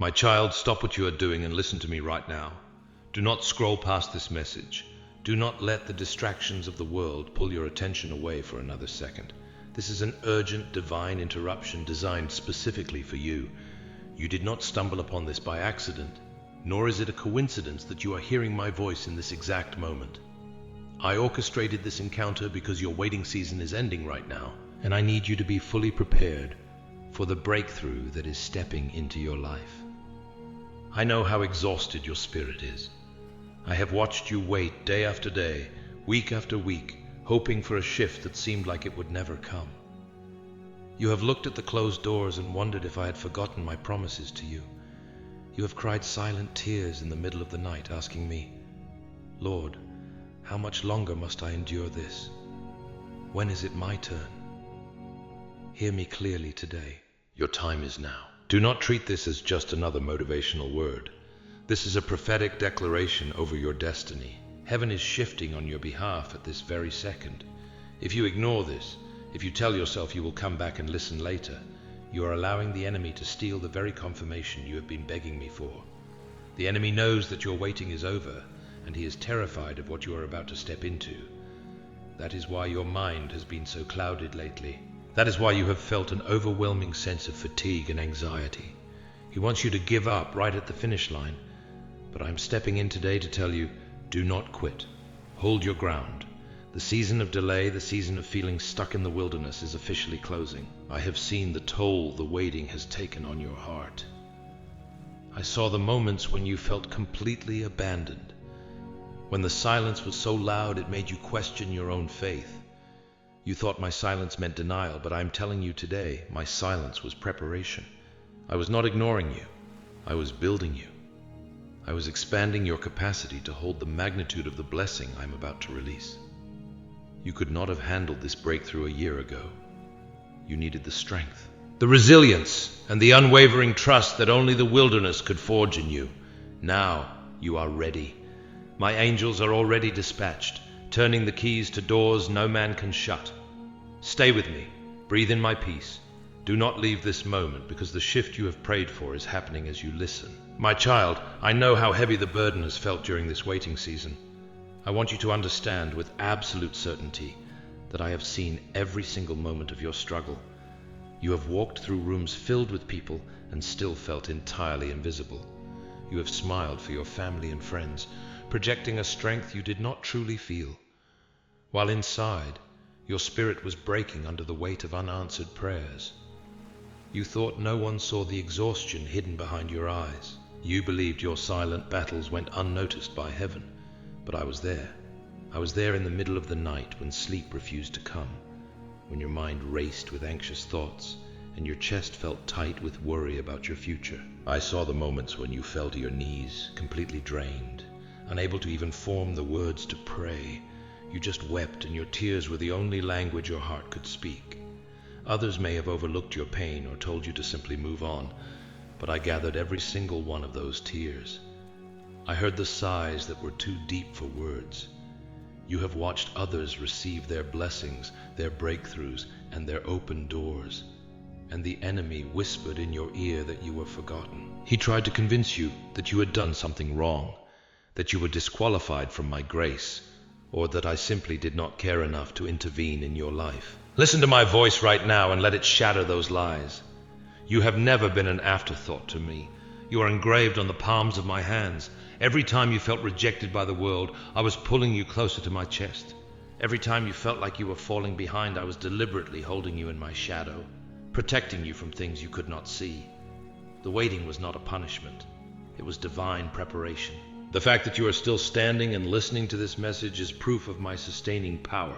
My child, stop what you are doing and listen to me right now. Do not scroll past this message. Do not let the distractions of the world pull your attention away for another second. This is an urgent divine interruption designed specifically for you. You did not stumble upon this by accident, nor is it a coincidence that you are hearing my voice in this exact moment. I orchestrated this encounter because your waiting season is ending right now, and I need you to be fully prepared for the breakthrough that is stepping into your life. I know how exhausted your spirit is. I have watched you wait day after day, week after week, hoping for a shift that seemed like it would never come. You have looked at the closed doors and wondered if I had forgotten my promises to you. You have cried silent tears in the middle of the night, asking me, Lord, how much longer must I endure this? When is it my turn? Hear me clearly today. Your time is now. Do not treat this as just another motivational word. This is a prophetic declaration over your destiny. Heaven is shifting on your behalf at this very second. If you ignore this, if you tell yourself you will come back and listen later, you are allowing the enemy to steal the very confirmation you have been begging me for. The enemy knows that your waiting is over, and he is terrified of what you are about to step into. That is why your mind has been so clouded lately. That is why you have felt an overwhelming sense of fatigue and anxiety. He wants you to give up right at the finish line. But I'm stepping in today to tell you, do not quit. Hold your ground. The season of delay, the season of feeling stuck in the wilderness is officially closing. I have seen the toll the waiting has taken on your heart. I saw the moments when you felt completely abandoned, when the silence was so loud it made you question your own faith. You thought my silence meant denial, but I'm telling you today, my silence was preparation. I was not ignoring you. I was building you. I was expanding your capacity to hold the magnitude of the blessing I'm about to release. You could not have handled this breakthrough a year ago. You needed the strength, the resilience, and the unwavering trust that only the wilderness could forge in you. Now you are ready. My angels are already dispatched, turning the keys to doors no man can shut. Stay with me. Breathe in my peace. Do not leave this moment, because the shift you have prayed for is happening as you listen. My child, I know how heavy the burden has felt during this waiting season. I want you to understand with absolute certainty that I have seen every single moment of your struggle. You have walked through rooms filled with people and still felt entirely invisible. You have smiled for your family and friends, projecting a strength you did not truly feel, while inside, your spirit was breaking under the weight of unanswered prayers. You thought no one saw the exhaustion hidden behind your eyes. You believed your silent battles went unnoticed by heaven, but I was there. I was there in the middle of the night when sleep refused to come, when your mind raced with anxious thoughts and your chest felt tight with worry about your future. I saw the moments when you fell to your knees, completely drained, unable to even form the words to pray. You just wept, and your tears were the only language your heart could speak. Others may have overlooked your pain or told you to simply move on, but I gathered every single one of those tears. I heard the sighs that were too deep for words. You have watched others receive their blessings, their breakthroughs, and their open doors, and the enemy whispered in your ear that you were forgotten. He tried to convince you that you had done something wrong, that you were disqualified from my grace, or that I simply did not care enough to intervene in your life. Listen to my voice right now and let it shatter those lies. You have never been an afterthought to me. You are engraved on the palms of my hands. Every time you felt rejected by the world, I was pulling you closer to my chest. Every time you felt like you were falling behind, I was deliberately holding you in my shadow, protecting you from things you could not see. The waiting was not a punishment. It was divine preparation. The fact that you are still standing and listening to this message is proof of my sustaining power.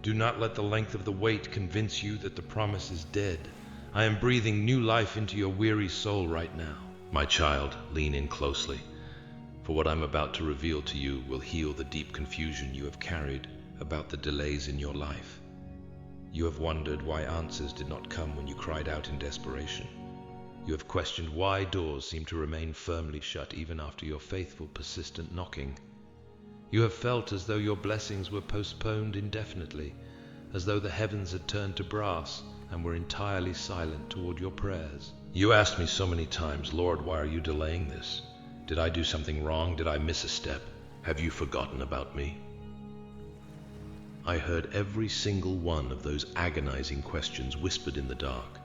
Do not let the length of the wait convince you that the promise is dead. I am breathing new life into your weary soul right now. My child, lean in closely, for what I'm about to reveal to you will heal the deep confusion you have carried about the delays in your life. You have wondered why answers did not come when you cried out in desperation. You have questioned why doors seem to remain firmly shut even after your faithful, persistent knocking. You have felt as though your blessings were postponed indefinitely, as though the heavens had turned to brass and were entirely silent toward your prayers. You asked me so many times, Lord, why are you delaying this? Did I do something wrong? Did I miss a step? Have you forgotten about me? I heard every single one of those agonizing questions whispered in the dark,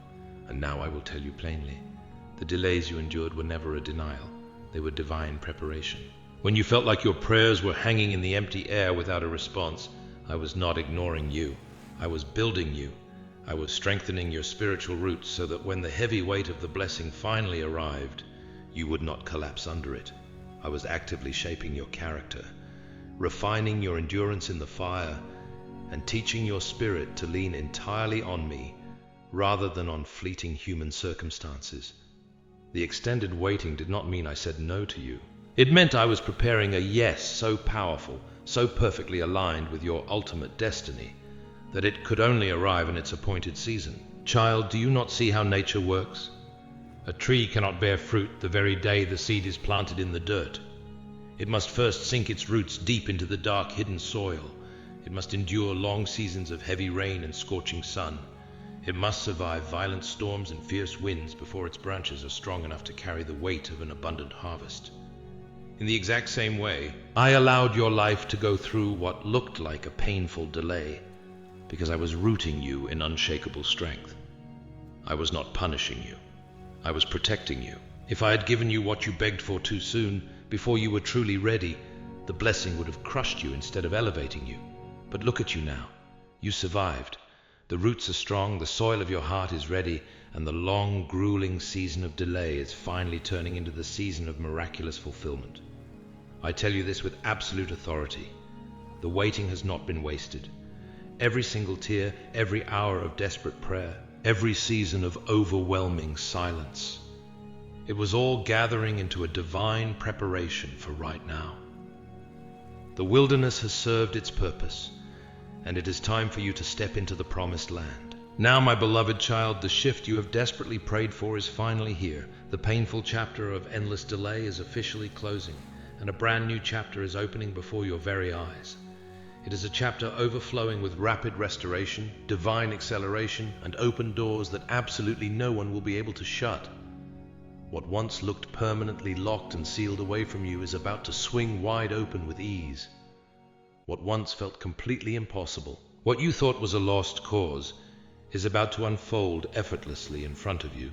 and now I will tell you plainly. The delays you endured were never a denial. They were divine preparation. When you felt like your prayers were hanging in the empty air without a response, I was not ignoring you. I was building you. I was strengthening your spiritual roots so that when the heavy weight of the blessing finally arrived, you would not collapse under it. I was actively shaping your character, refining your endurance in the fire, and teaching your spirit to lean entirely on me rather than on fleeting human circumstances. The extended waiting did not mean I said no to you. It meant I was preparing a yes so powerful, so perfectly aligned with your ultimate destiny, that it could only arrive in its appointed season. Child, do you not see how nature works? A tree cannot bear fruit the very day the seed is planted in the dirt. It must first sink its roots deep into the dark, hidden soil. It must endure long seasons of heavy rain and scorching sun. It must survive violent storms and fierce winds before its branches are strong enough to carry the weight of an abundant harvest. In the exact same way, I allowed your life to go through what looked like a painful delay, because I was rooting you in unshakable strength. I was not punishing you. I was protecting you. If I had given you what you begged for too soon, before you were truly ready, the blessing would have crushed you instead of elevating you. But look at you now. You survived. The roots are strong, the soil of your heart is ready, and the long, grueling season of delay is finally turning into the season of miraculous fulfillment. I tell you this with absolute authority. The waiting has not been wasted. Every single tear, every hour of desperate prayer, every season of overwhelming silence, it was all gathering into a divine preparation for right now. The wilderness has served its purpose, and it is time for you to step into the promised land. Now, my beloved child, the shift you have desperately prayed for is finally here. The painful chapter of endless delay is officially closing, and a brand new chapter is opening before your very eyes. It is a chapter overflowing with rapid restoration, divine acceleration, and open doors that absolutely no one will be able to shut. What once looked permanently locked and sealed away from you is about to swing wide open with ease. What once felt completely impossible, what you thought was a lost cause, is about to unfold effortlessly in front of you.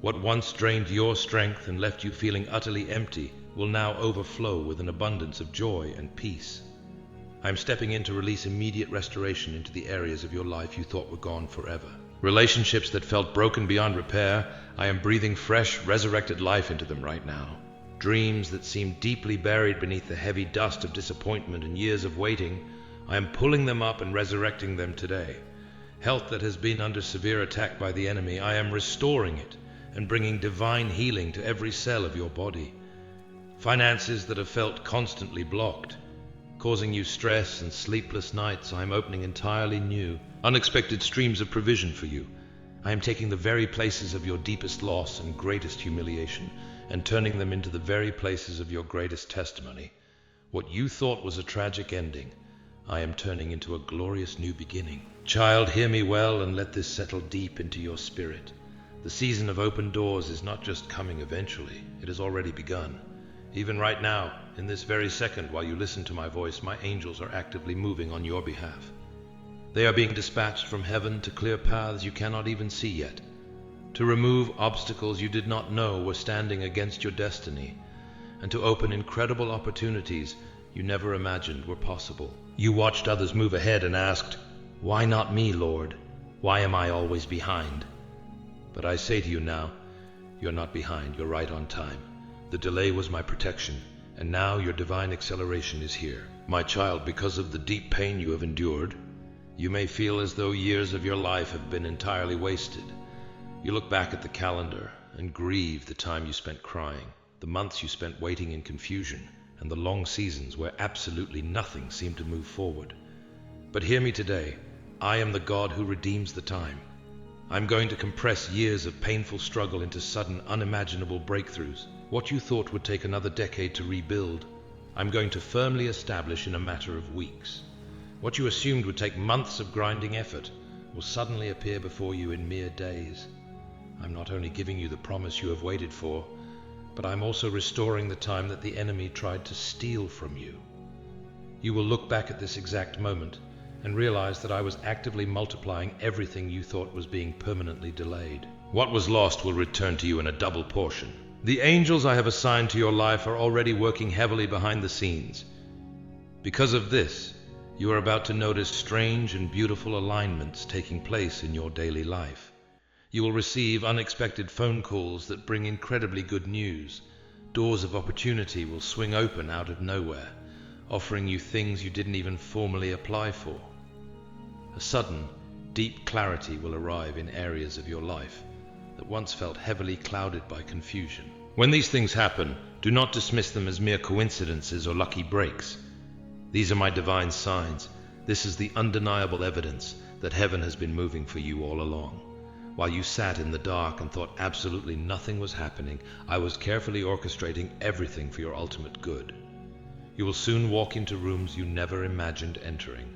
What once drained your strength and left you feeling utterly empty will now overflow with an abundance of joy and peace. I am stepping in to release immediate restoration into the areas of your life you thought were gone forever. Relationships that felt broken beyond repair, I am breathing fresh, resurrected life into them right now. Dreams that seemed deeply buried beneath the heavy dust of disappointment and years of waiting, I am pulling them up and resurrecting them today. Health that has been under severe attack by the enemy, I am restoring it and bringing divine healing to every cell of your body. Finances that have felt constantly blocked, causing you stress and sleepless nights, I am opening entirely new, unexpected streams of provision for you. I am taking the very places of your deepest loss and greatest humiliation and turning them into the very places of your greatest testimony. What you thought was a tragic ending, I am turning into a glorious new beginning. Child, hear me well and let this settle deep into your spirit. The season of open doors is not just coming eventually, it has already begun. Even right now, in this very second, while you listen to my voice, my angels are actively moving on your behalf. They are being dispatched from heaven to clear paths you cannot even see yet, to remove obstacles you did not know were standing against your destiny, and to open incredible opportunities you never imagined were possible. You watched others move ahead and asked, "Why not me, Lord? Why am I always behind?" But I say to you now, you're not behind, you're right on time. The delay was my protection, and now your divine acceleration is here. My child, because of the deep pain you have endured, you may feel as though years of your life have been entirely wasted. You look back at the calendar and grieve the time you spent crying, the months you spent waiting in confusion, and the long seasons where absolutely nothing seemed to move forward. But hear me today. I am the God who redeems the time. I'm going to compress years of painful struggle into sudden, unimaginable breakthroughs. What you thought would take another decade to rebuild, I'm going to firmly establish in a matter of weeks. What you assumed would take months of grinding effort will suddenly appear before you in mere days. I'm not only giving you the promise you have waited for, but I'm also restoring the time that the enemy tried to steal from you. You will look back at this exact moment and realize that I was actively multiplying everything you thought was being permanently delayed. What was lost will return to you in a double portion. The angels I have assigned to your life are already working heavily behind the scenes. Because of this, you are about to notice strange and beautiful alignments taking place in your daily life. You will receive unexpected phone calls that bring incredibly good news. Doors of opportunity will swing open out of nowhere, offering you things you didn't even formally apply for. A sudden, deep clarity will arrive in areas of your life that once felt heavily clouded by confusion. When these things happen, do not dismiss them as mere coincidences or lucky breaks. These are my divine signs. This is the undeniable evidence that heaven has been moving for you all along. While you sat in the dark and thought absolutely nothing was happening, I was carefully orchestrating everything for your ultimate good. You will soon walk into rooms you never imagined entering.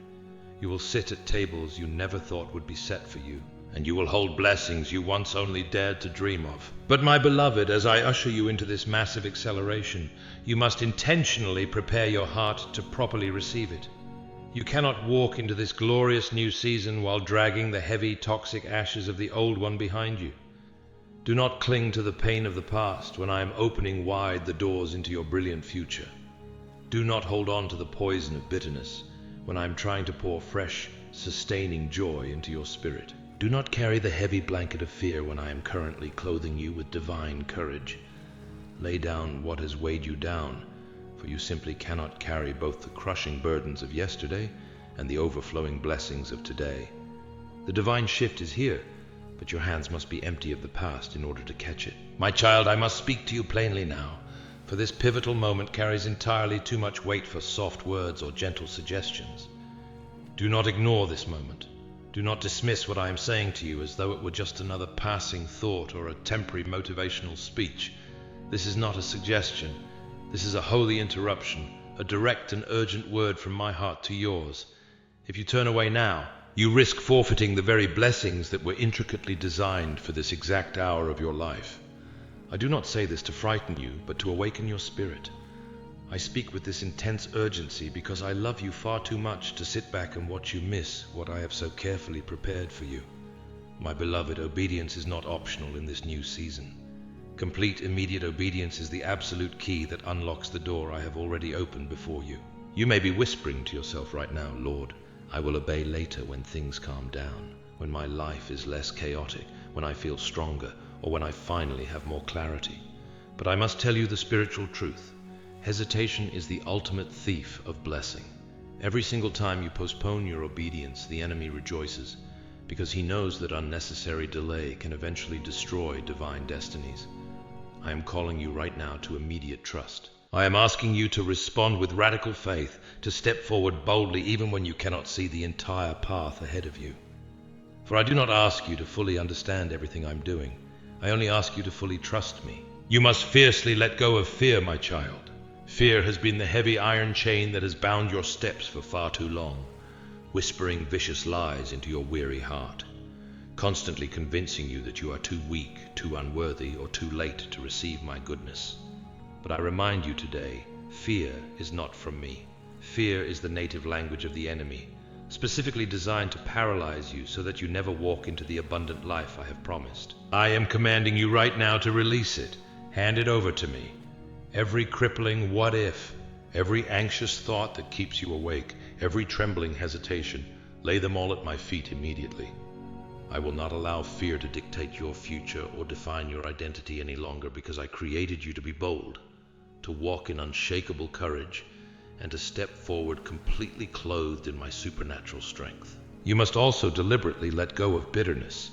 You will sit at tables you never thought would be set for you, and you will hold blessings you once only dared to dream of. But my beloved, as I usher you into this massive acceleration, you must intentionally prepare your heart to properly receive it. You cannot walk into this glorious new season while dragging the heavy, toxic ashes of the old one behind you. Do not cling to the pain of the past when I am opening wide the doors into your brilliant future. Do not hold on to the poison of bitterness when I am trying to pour fresh, sustaining joy into your spirit. Do not carry the heavy blanket of fear when I am currently clothing you with divine courage. Lay down what has weighed you down, for you simply cannot carry both the crushing burdens of yesterday and the overflowing blessings of today. The divine shift is here, but your hands must be empty of the past in order to catch it. My child, I must speak to you plainly now, for this pivotal moment carries entirely too much weight for soft words or gentle suggestions. Do not ignore this moment. Do not dismiss what I am saying to you as though it were just another passing thought or a temporary motivational speech. This is not a suggestion. This is a holy interruption, a direct and urgent word from my heart to yours. If you turn away now, you risk forfeiting the very blessings that were intricately designed for this exact hour of your life. I do not say this to frighten you, but to awaken your spirit. I speak with this intense urgency because I love you far too much to sit back and watch you miss what I have so carefully prepared for you. My beloved, obedience is not optional in this new season. Complete, immediate obedience is the absolute key that unlocks the door I have already opened before you. You may be whispering to yourself right now, Lord, I will obey later when things calm down, when my life is less chaotic, when I feel stronger, or when I finally have more clarity. But I must tell you the spiritual truth. Hesitation is the ultimate thief of blessing. Every single time you postpone your obedience, the enemy rejoices, because he knows that unnecessary delay can eventually destroy divine destinies. I am calling you right now to immediate trust. I am asking you to respond with radical faith, to step forward boldly even when you cannot see the entire path ahead of you. For I do not ask you to fully understand everything I'm doing. I only ask you to fully trust me. You must fiercely let go of fear, my child. Fear has been the heavy iron chain that has bound your steps for far too long, whispering vicious lies into your weary heart, constantly convincing you that you are too weak, too unworthy, or too late to receive my goodness. But I remind you today, fear is not from me. Fear is the native language of the enemy, specifically designed to paralyze you so that you never walk into the abundant life I have promised. I am commanding you right now to release it. Hand it over to me. Every crippling what if, every anxious thought that keeps you awake, every trembling hesitation, lay them all at my feet immediately. I will not allow fear to dictate your future or define your identity any longer, because I created you to be bold, to walk in unshakable courage, and to step forward completely clothed in my supernatural strength. You must also deliberately let go of bitterness,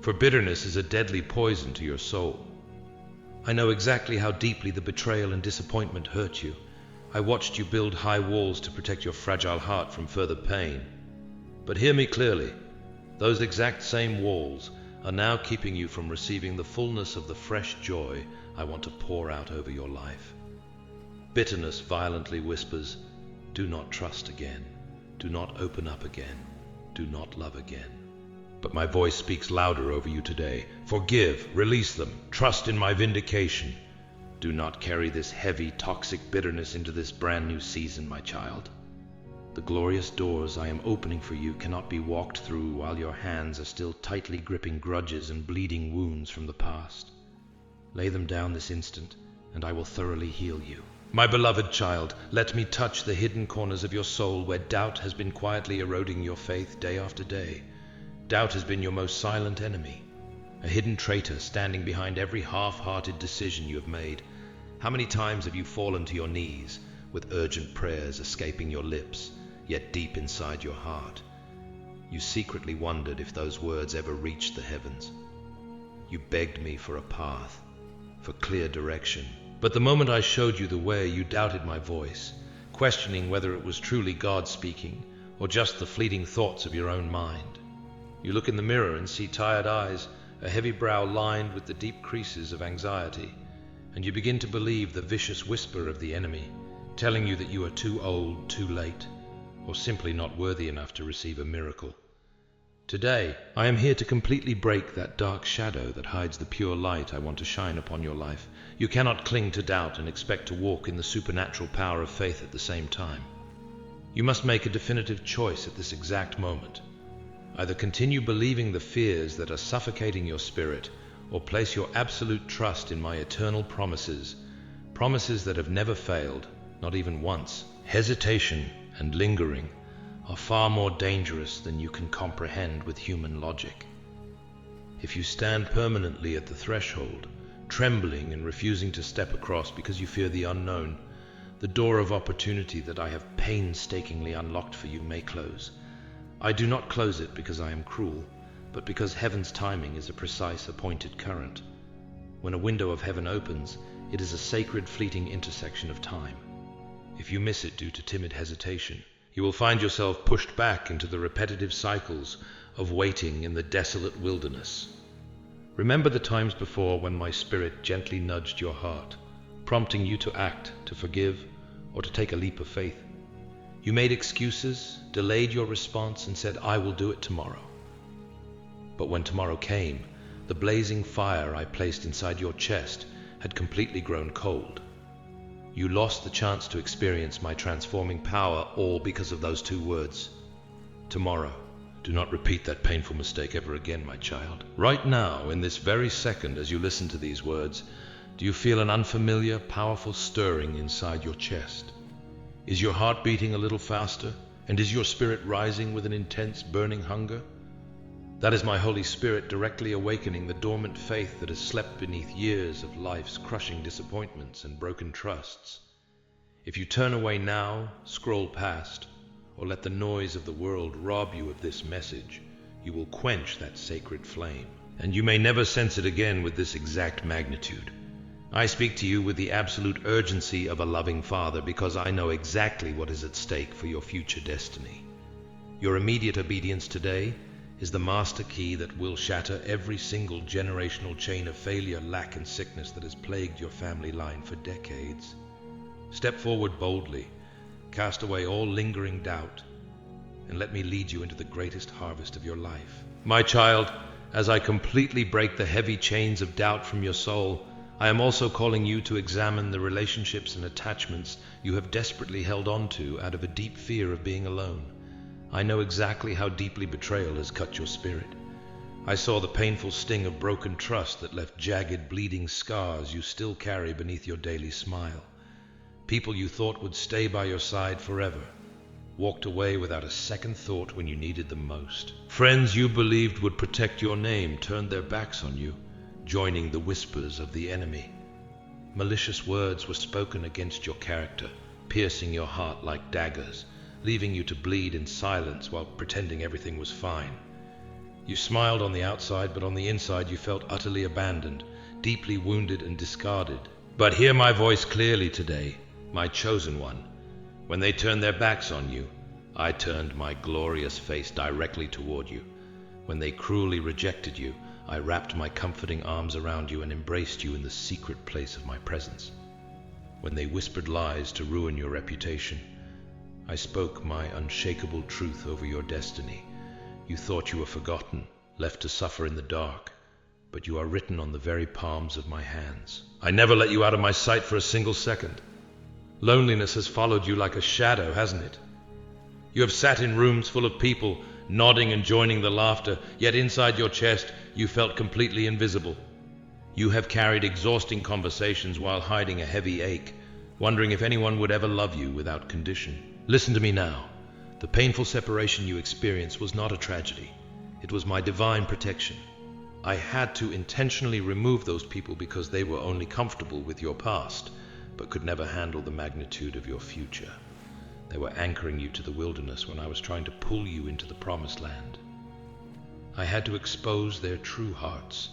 for bitterness is a deadly poison to your soul. I know exactly how deeply the betrayal and disappointment hurt you. I watched you build high walls to protect your fragile heart from further pain. But hear me clearly. Those exact same walls are now keeping you from receiving the fullness of the fresh joy I want to pour out over your life. Bitterness violently whispers, do not trust again. Do not open up again. Do not love again. But my voice speaks louder over you today. Forgive, release them, trust in my vindication. Do not carry this heavy, toxic bitterness into this brand new season, my child. The glorious doors I am opening for you cannot be walked through while your hands are still tightly gripping grudges and bleeding wounds from the past. Lay them down this instant, and I will thoroughly heal you. My beloved child, let me touch the hidden corners of your soul where doubt has been quietly eroding your faith day after day. Doubt has been your most silent enemy, a hidden traitor standing behind every half-hearted decision you have made. How many times have you fallen to your knees, with urgent prayers escaping your lips, yet deep inside your heart, you secretly wondered if those words ever reached the heavens? You begged me for a path, for clear direction. But the moment I showed you the way, you doubted my voice, questioning whether it was truly God speaking, or just the fleeting thoughts of your own mind. You look in the mirror and see tired eyes, a heavy brow lined with the deep creases of anxiety, and you begin to believe the vicious whisper of the enemy, telling you that you are too old, too late, or simply not worthy enough to receive a miracle. Today, I am here to completely break that dark shadow that hides the pure light I want to shine upon your life. You cannot cling to doubt and expect to walk in the supernatural power of faith at the same time. You must make a definitive choice at this exact moment. Either continue believing the fears that are suffocating your spirit, or place your absolute trust in my eternal promises, promises that have never failed, not even once. Hesitation and lingering are far more dangerous than you can comprehend with human logic. If you stand permanently at the threshold, trembling and refusing to step across because you fear the unknown, the door of opportunity that I have painstakingly unlocked for you may close. I do not close it because I am cruel, but because heaven's timing is a precise appointed current. When a window of heaven opens, it is a sacred fleeting intersection of time. If you miss it due to timid hesitation, you will find yourself pushed back into the repetitive cycles of waiting in the desolate wilderness. Remember the times before when my spirit gently nudged your heart, prompting you to act, to forgive, or to take a leap of faith. You made excuses, delayed your response, and said, "I will do it tomorrow." But when tomorrow came, the blazing fire I placed inside your chest had completely grown cold. You lost the chance to experience my transforming power, all because of those two words. Tomorrow. Do not repeat that painful mistake ever again, my child. Right now, in this very second, as you listen to these words, do you feel an unfamiliar, powerful stirring inside your chest? Is your heart beating a little faster? And is your spirit rising with an intense, burning hunger? That is my Holy Spirit directly awakening the dormant faith that has slept beneath years of life's crushing disappointments and broken trusts. If you turn away now, scroll past, or let the noise of the world rob you of this message, you will quench that sacred flame, and you may never sense it again with this exact magnitude. I speak to you with the absolute urgency of a loving father because I know exactly what is at stake for your future destiny. Your immediate obedience today is the master key that will shatter every single generational chain of failure, lack, and sickness that has plagued your family line for decades. Step forward boldly, cast away all lingering doubt, and let me lead you into the greatest harvest of your life. My child, as I completely break the heavy chains of doubt from your soul, I am also calling you to examine the relationships and attachments you have desperately held on to out of a deep fear of being alone. I know exactly how deeply betrayal has cut your spirit. I saw the painful sting of broken trust that left jagged, bleeding scars you still carry beneath your daily smile. People you thought would stay by your side forever walked away without a second thought when you needed them most. Friends you believed would protect your name turned their backs on you, joining the whispers of the enemy. Malicious words were spoken against your character, piercing your heart like daggers, leaving you to bleed in silence while pretending everything was fine. You smiled on the outside, but on the inside you felt utterly abandoned, deeply wounded and discarded. But hear my voice clearly today, my chosen one. When they turned their backs on you, I turned my glorious face directly toward you. When they cruelly rejected you, I wrapped my comforting arms around you and embraced you in the secret place of my presence. When they whispered lies to ruin your reputation, I spoke my unshakable truth over your destiny. You thought you were forgotten, left to suffer in the dark, but you are written on the very palms of my hands. I never let you out of my sight for a single second. Loneliness has followed you like a shadow, hasn't it? You have sat in rooms full of people, nodding and joining the laughter, yet inside your chest you felt completely invisible. You have carried exhausting conversations while hiding a heavy ache, wondering if anyone would ever love you without condition. Listen to me now. The painful separation you experienced was not a tragedy. It was my divine protection. I had to intentionally remove those people because they were only comfortable with your past, but could never handle the magnitude of your future. They were anchoring you to the wilderness when I was trying to pull you into the promised land. I had to expose their true hearts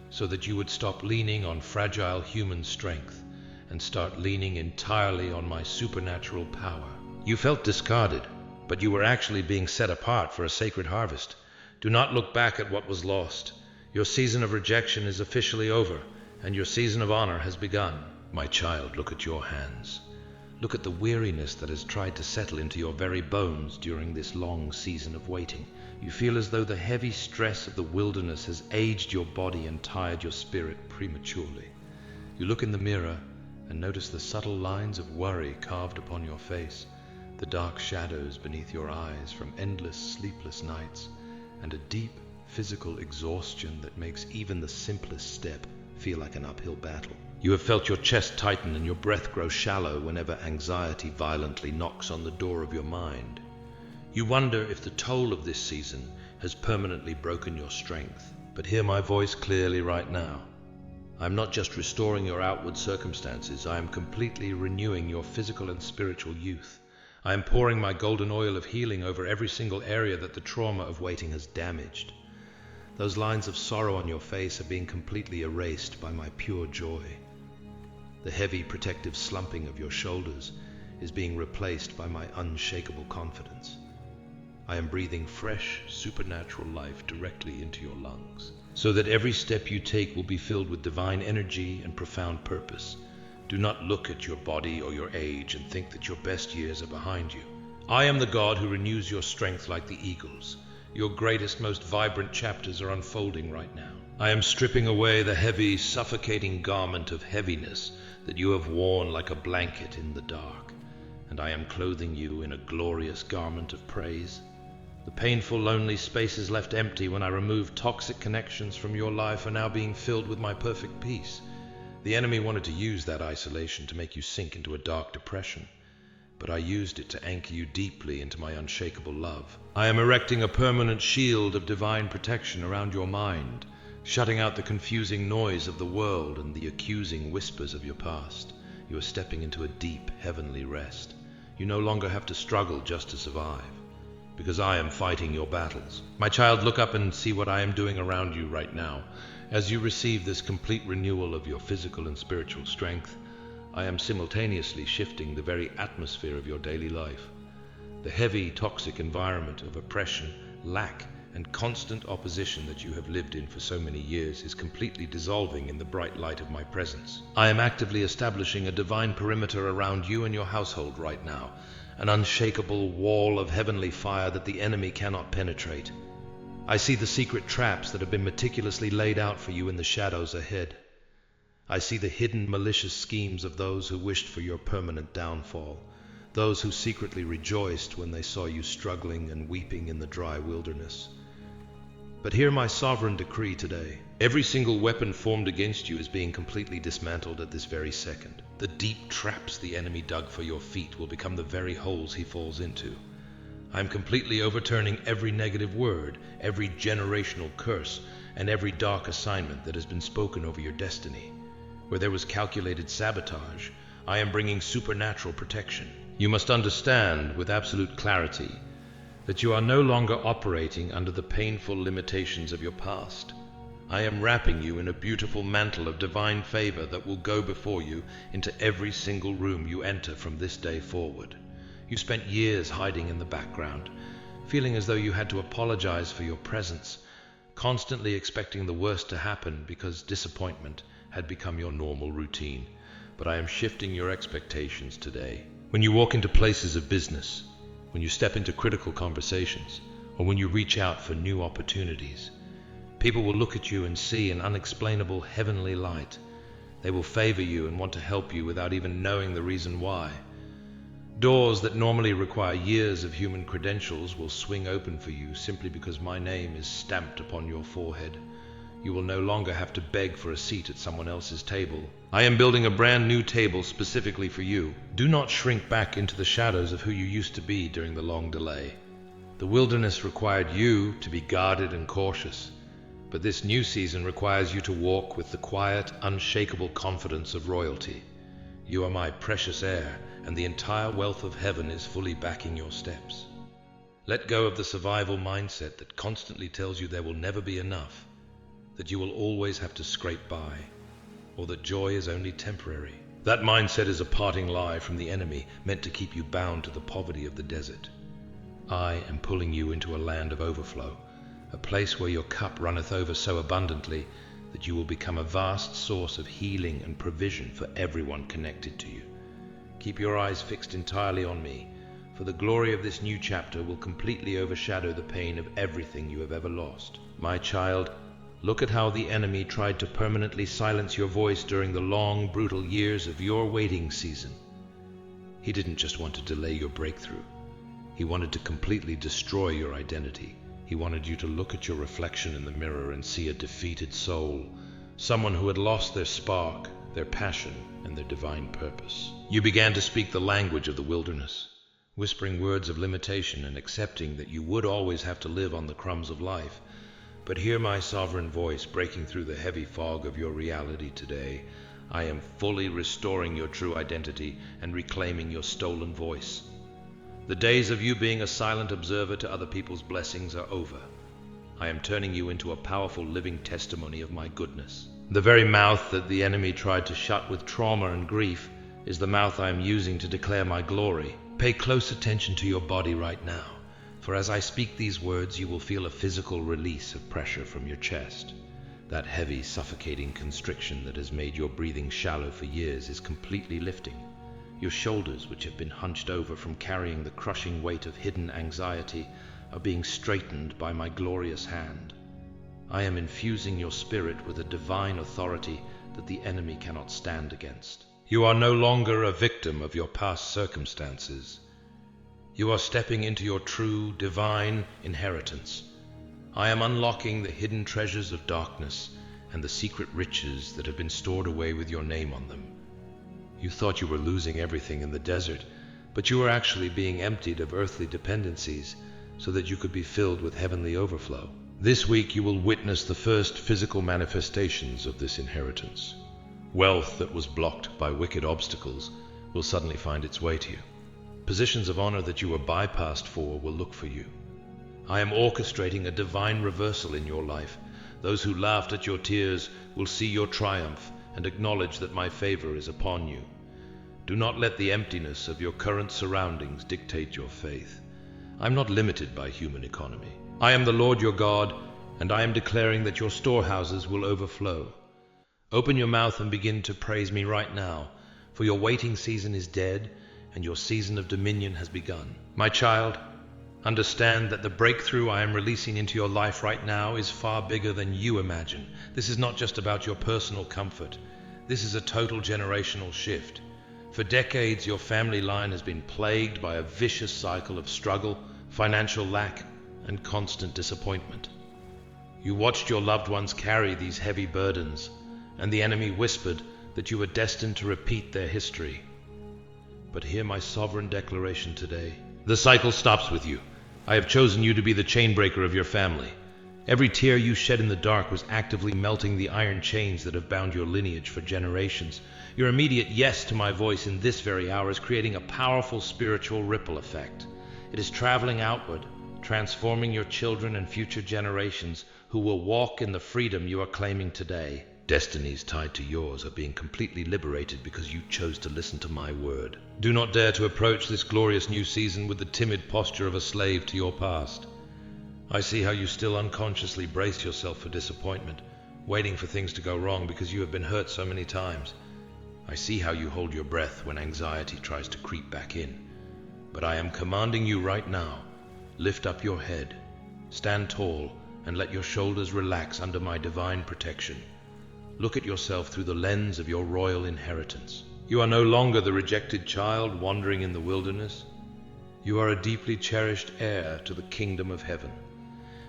so that you would stop leaning on fragile human strength and start leaning entirely on my supernatural power. You felt discarded, but you were actually being set apart for a sacred harvest. Do not look back at what was lost. Your season of rejection is officially over, and your season of honor has begun. My child, look at your hands. Look at the weariness that has tried to settle into your very bones during this long season of waiting. You feel as though the heavy stress of the wilderness has aged your body and tired your spirit prematurely. You look in the mirror and notice the subtle lines of worry carved upon your face, the dark shadows beneath your eyes from endless sleepless nights, and a deep physical exhaustion that makes even the simplest step feel like an uphill battle. You have felt your chest tighten and your breath grow shallow whenever anxiety violently knocks on the door of your mind. You wonder if the toll of this season has permanently broken your strength. But hear my voice clearly right now. I am not just restoring your outward circumstances, I am completely renewing your physical and spiritual youth. I am pouring my golden oil of healing over every single area that the trauma of waiting has damaged. Those lines of sorrow on your face are being completely erased by my pure joy. The heavy protective slumping of your shoulders is being replaced by my unshakable confidence. I am breathing fresh, supernatural life directly into your lungs, so that every step you take will be filled with divine energy and profound purpose. Do not look at your body or your age and think that your best years are behind you. I am the God who renews your strength like the eagles. Your greatest, most vibrant chapters are unfolding right now. I am stripping away the heavy, suffocating garment of heaviness that you have worn like a blanket in the dark, and I am clothing you in a glorious garment of praise. The painful, lonely spaces left empty when I removed toxic connections from your life are now being filled with my perfect peace. The enemy wanted to use that isolation to make you sink into a dark depression, but I used it to anchor you deeply into my unshakable love. I am erecting a permanent shield of divine protection around your mind, shutting out the confusing noise of the world and the accusing whispers of your past. You are stepping into a deep, heavenly rest. You no longer have to struggle just to survive, because I am fighting your battles. My child, look up and see what I am doing around you right now. As you receive this complete renewal of your physical and spiritual strength, I am simultaneously shifting the very atmosphere of your daily life. The heavy, toxic environment of oppression, lack, and constant opposition that you have lived in for so many years is completely dissolving in the bright light of my presence. I am actively establishing a divine perimeter around you and your household right now, an unshakable wall of heavenly fire that the enemy cannot penetrate. I see the secret traps that have been meticulously laid out for you in the shadows ahead. I see the hidden malicious schemes of those who wished for your permanent downfall, those who secretly rejoiced when they saw you struggling and weeping in the dry wilderness. But hear my sovereign decree today. Every single weapon formed against you is being completely dismantled at this very second. The deep traps the enemy dug for your feet will become the very holes he falls into. I am completely overturning every negative word, every generational curse, and every dark assignment that has been spoken over your destiny. Where there was calculated sabotage, I am bringing supernatural protection. You must understand with absolute clarity that you are no longer operating under the painful limitations of your past. I am wrapping you in a beautiful mantle of divine favor that will go before you into every single room you enter from this day forward. You spent years hiding in the background, feeling as though you had to apologize for your presence, constantly expecting the worst to happen because disappointment had become your normal routine. But I am shifting your expectations today. When you walk into places of business, when you step into critical conversations, or when you reach out for new opportunities, People will look at you and see an unexplainable heavenly light. They will favor you and want to help you without even knowing the reason why. Doors that normally require years of human credentials will swing open for you simply because my name is stamped upon your forehead. You will no longer have to beg for a seat at someone else's table. I am building a brand new table specifically for you. Do not shrink back into the shadows of who you used to be during the long delay. The wilderness required you to be guarded and cautious, but this new season requires you to walk with the quiet, unshakable confidence of royalty. You are my precious heir, and the entire wealth of heaven is fully backing your steps. Let go of the survival mindset that constantly tells you there will never be enough, that you will always have to scrape by, or that joy is only temporary. That mindset is a parting lie from the enemy, meant to keep you bound to the poverty of the desert. I am pulling you into a land of overflow, a place where your cup runneth over so abundantly that you will become a vast source of healing and provision for everyone connected to you. Keep your eyes fixed entirely on me, for the glory of this new chapter will completely overshadow the pain of everything you have ever lost. My child, look at how the enemy tried to permanently silence your voice during the long, brutal years of your waiting season. He didn't just want to delay your breakthrough. He wanted to completely destroy your identity. He wanted you to look at your reflection in the mirror and see a defeated soul, someone who had lost their spark, their passion, and their divine purpose. You began to speak the language of the wilderness, whispering words of limitation and accepting that you would always have to live on the crumbs of life. But hear my sovereign voice breaking through the heavy fog of your reality today. I am fully restoring your true identity and reclaiming your stolen voice. The days of you being a silent observer to other people's blessings are over. I am turning you into a powerful living testimony of my goodness. The very mouth that the enemy tried to shut with trauma and grief is the mouth I am using to declare my glory. Pay close attention to your body right now, for as I speak these words, you will feel a physical release of pressure from your chest. That heavy, suffocating constriction that has made your breathing shallow for years is completely lifting. Your shoulders, which have been hunched over from carrying the crushing weight of hidden anxiety, are being straightened by my glorious hand. I am infusing your spirit with a divine authority that the enemy cannot stand against. You are no longer a victim of your past circumstances. You are stepping into your true, divine inheritance. I am unlocking the hidden treasures of darkness and the secret riches that have been stored away with your name on them. You thought you were losing everything in the desert, but you were actually being emptied of earthly dependencies so that you could be filled with heavenly overflow. This week you will witness the first physical manifestations of this inheritance. Wealth that was blocked by wicked obstacles will suddenly find its way to you. Positions of honor that you were bypassed for will look for you. I am orchestrating a divine reversal in your life. Those who laughed at your tears will see your triumph and acknowledge that my favor is upon you. Do not let the emptiness of your current surroundings dictate your faith. I am not limited by human economy. I am the Lord your God, and I am declaring that your storehouses will overflow. Open your mouth and begin to praise me right now, for your waiting season is dead, and your season of dominion has begun. My child, understand that the breakthrough I am releasing into your life right now is far bigger than you imagine. This is not just about your personal comfort. This is a total generational shift. For decades, your family line has been plagued by a vicious cycle of struggle, financial lack, and constant disappointment. You watched your loved ones carry these heavy burdens, and the enemy whispered that you were destined to repeat their history. But hear my sovereign declaration today. The cycle stops with you. I have chosen you to be the chain breaker of your family. Every tear you shed in the dark was actively melting the iron chains that have bound your lineage for generations. Your immediate yes to my voice in this very hour is creating a powerful spiritual ripple effect. It is traveling outward, transforming your children and future generations who will walk in the freedom you are claiming today. Destinies tied to yours are being completely liberated because you chose to listen to my word. Do not dare to approach this glorious new season with the timid posture of a slave to your past. I see how you still unconsciously brace yourself for disappointment, waiting for things to go wrong because you have been hurt so many times. I see how you hold your breath when anxiety tries to creep back in. But I am commanding you right now, lift up your head, stand tall, and let your shoulders relax under my divine protection. Look at yourself through the lens of your royal inheritance. You are no longer the rejected child wandering in the wilderness. You are a deeply cherished heir to the kingdom of heaven.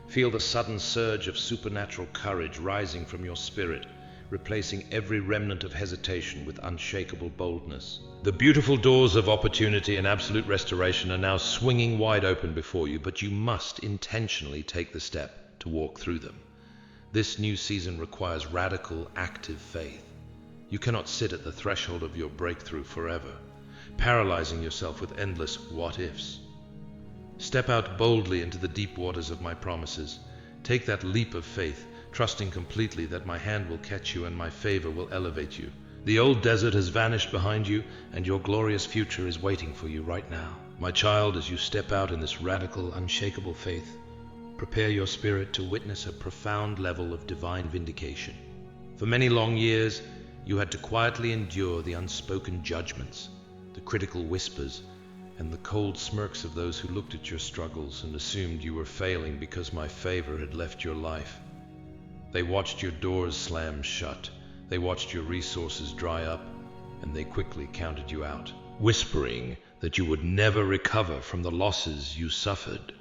Feel the sudden surge of supernatural courage rising from your spirit, replacing every remnant of hesitation with unshakable boldness. The beautiful doors of opportunity and absolute restoration are now swinging wide open before you, but you must intentionally take the step to walk through them. This new season requires radical, active faith. You cannot sit at the threshold of your breakthrough forever, paralyzing yourself with endless what-ifs. Step out boldly into the deep waters of my promises. Take that leap of faith, trusting completely that my hand will catch you and my favor will elevate you. The old desert has vanished behind you, and your glorious future is waiting for you right now. My child, as you step out in this radical, unshakable faith, prepare your spirit to witness a profound level of divine vindication. For many long years, you had to quietly endure the unspoken judgments, the critical whispers, and the cold smirks of those who looked at your struggles and assumed you were failing because my favor had left your life. They watched your doors slam shut. They watched your resources dry up, and they quickly counted you out, whispering that you would never recover from the losses you suffered.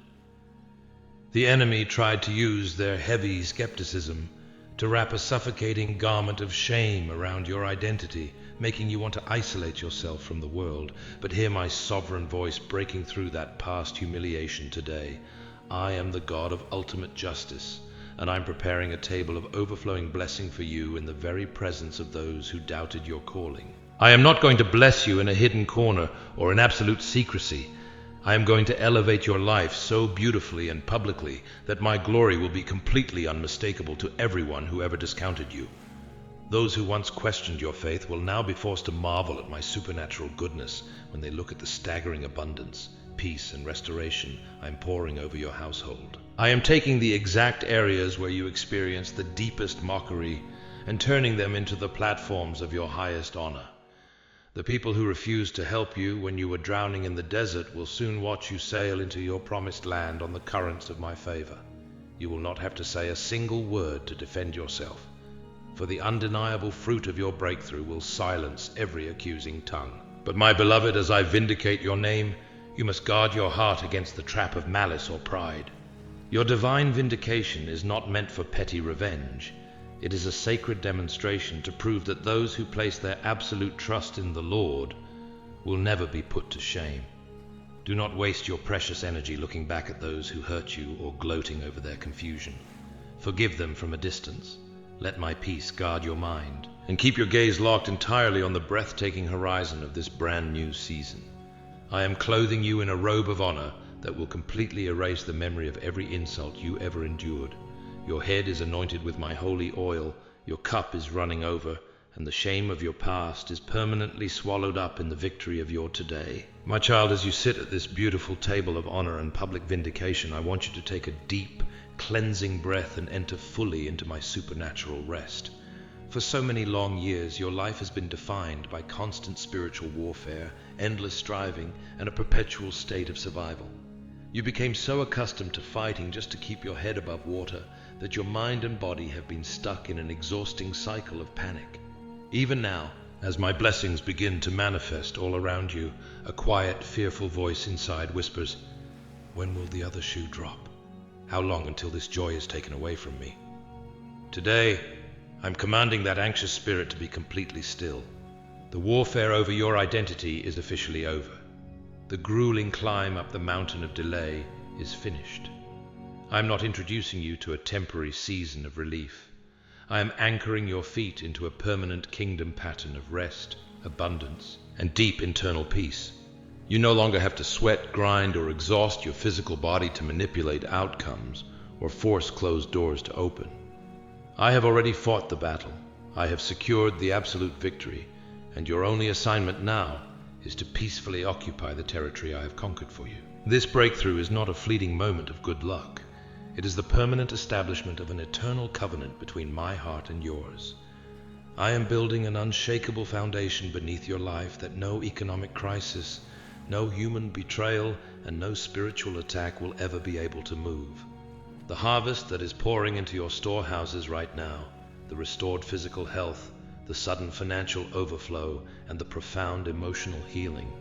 The enemy tried to use their heavy skepticism to wrap a suffocating garment of shame around your identity, making you want to isolate yourself from the world. But hear my sovereign voice breaking through that past humiliation today. I am the God of ultimate justice, and I'm preparing a table of overflowing blessing for you in the very presence of those who doubted your calling. I am not going to bless you in a hidden corner or in absolute secrecy. I am going to elevate your life so beautifully and publicly that my glory will be completely unmistakable to everyone who ever discounted you. Those who once questioned your faith will now be forced to marvel at my supernatural goodness when they look at the staggering abundance, peace, and restoration I am pouring over your household. I am taking the exact areas where you experienced the deepest mockery and turning them into the platforms of your highest honor. The people who refused to help you when you were drowning in the desert will soon watch you sail into your promised land on the currents of my favor. You will not have to say a single word to defend yourself, for the undeniable fruit of your breakthrough will silence every accusing tongue. But my beloved, as I vindicate your name, you must guard your heart against the trap of malice or pride. Your divine vindication is not meant for petty revenge. It is a sacred demonstration to prove that those who place their absolute trust in the Lord will never be put to shame. Do not waste your precious energy looking back at those who hurt you or gloating over their confusion. Forgive them from a distance. Let my peace guard your mind, and keep your gaze locked entirely on the breathtaking horizon of this brand new season. I am clothing you in a robe of honor that will completely erase the memory of every insult you ever endured. Your head is anointed with my holy oil, your cup is running over, and the shame of your past is permanently swallowed up in the victory of your today. My child, as you sit at this beautiful table of honor and public vindication, I want you to take a deep, cleansing breath and enter fully into my supernatural rest. For so many long years, your life has been defined by constant spiritual warfare, endless striving, and a perpetual state of survival. You became so accustomed to fighting just to keep your head above water that your mind and body have been stuck in an exhausting cycle of panic. Even now, as my blessings begin to manifest all around you, a quiet, fearful voice inside whispers, "When will the other shoe drop? How long until this joy is taken away from me?" Today, I'm commanding that anxious spirit to be completely still. The warfare over your identity is officially over. The grueling climb up the mountain of delay is finished. I'm not introducing you to a temporary season of relief. I am anchoring your feet into a permanent kingdom pattern of rest, abundance, and deep internal peace. You no longer have to sweat, grind, or exhaust your physical body to manipulate outcomes or force closed doors to open. I have already fought the battle. I have secured the absolute victory, and your only assignment now is to peacefully occupy the territory I have conquered for you. This breakthrough is not a fleeting moment of good luck. It is the permanent establishment of an eternal covenant between my heart and yours. I am building an unshakable foundation beneath your life that no economic crisis, no human betrayal, and no spiritual attack will ever be able to move. The harvest that is pouring into your storehouses right now, the restored physical health, the sudden financial overflow, and the profound emotional healing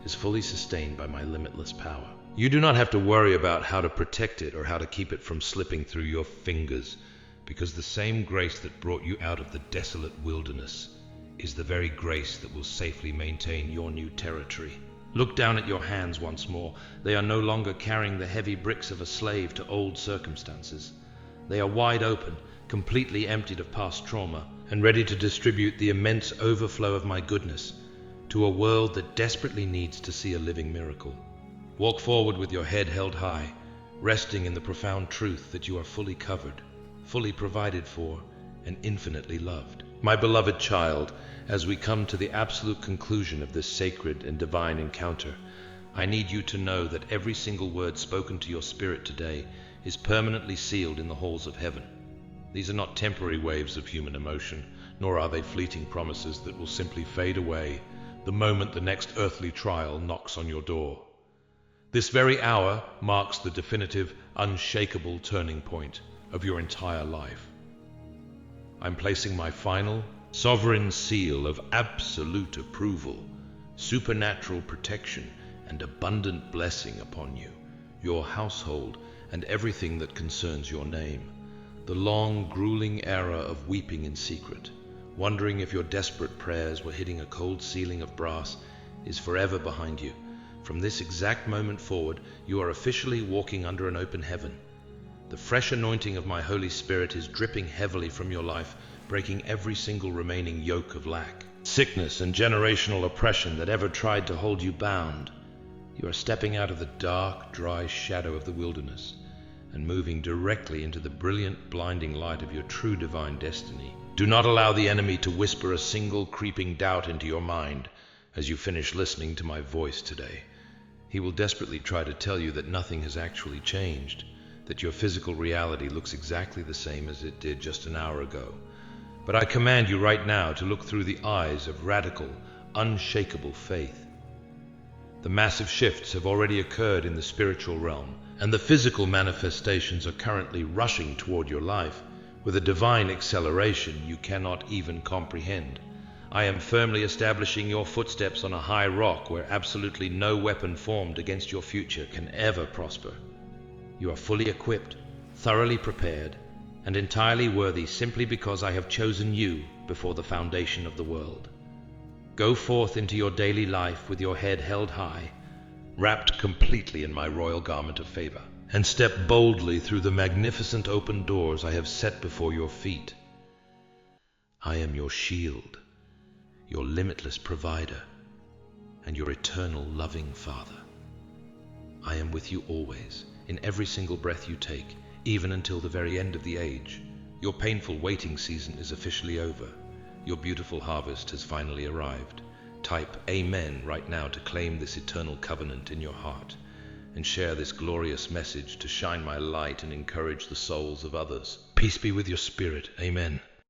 is fully sustained by my limitless power. You do not have to worry about how to protect it or how to keep it from slipping through your fingers, because the same grace that brought you out of the desolate wilderness is the very grace that will safely maintain your new territory. Look down at your hands once more. They are no longer carrying the heavy bricks of a slave to old circumstances. They are wide open, completely emptied of past trauma, and ready to distribute the immense overflow of my goodness to a world that desperately needs to see a living miracle. Walk forward with your head held high, resting in the profound truth that you are fully covered, fully provided for, and infinitely loved. My beloved child, as we come to the absolute conclusion of this sacred and divine encounter, I need you to know that every single word spoken to your spirit today is permanently sealed in the halls of heaven. These are not temporary waves of human emotion, nor are they fleeting promises that will simply fade away the moment the next earthly trial knocks on your door. This very hour marks the definitive, unshakable turning point of your entire life. I'm placing my final, sovereign seal of absolute approval, supernatural protection, and abundant blessing upon you, your household, and everything that concerns your name. The long, grueling era of weeping in secret, wondering if your desperate prayers were hitting a cold ceiling of brass, is forever behind you. From this exact moment forward, you are officially walking under an open heaven. The fresh anointing of my Holy Spirit is dripping heavily from your life, breaking every single remaining yoke of lack, sickness, and generational oppression that ever tried to hold you bound. You are stepping out of the dark, dry shadow of the wilderness and moving directly into the brilliant, blinding light of your true divine destiny. Do not allow the enemy to whisper a single creeping doubt into your mind as you finish listening to my voice today. He will desperately try to tell you that nothing has actually changed, that your physical reality looks exactly the same as it did just an hour ago. But I command you right now to look through the eyes of radical, unshakable faith. The massive shifts have already occurred in the spiritual realm, and the physical manifestations are currently rushing toward your life with a divine acceleration you cannot even comprehend. I am firmly establishing your footsteps on a high rock where absolutely no weapon formed against your future can ever prosper. You are fully equipped, thoroughly prepared, and entirely worthy simply because I have chosen you before the foundation of the world. Go forth into your daily life with your head held high, wrapped completely in my royal garment of favor, and step boldly through the magnificent open doors I have set before your feet. I am your shield, your limitless provider, and your eternal loving Father. I am with you always, in every single breath you take, even until the very end of the age. Your painful waiting season is officially over. Your beautiful harvest has finally arrived. Type Amen right now to claim this eternal covenant in your heart, and share this glorious message to shine my light and encourage the souls of others. Peace be with your spirit. Amen.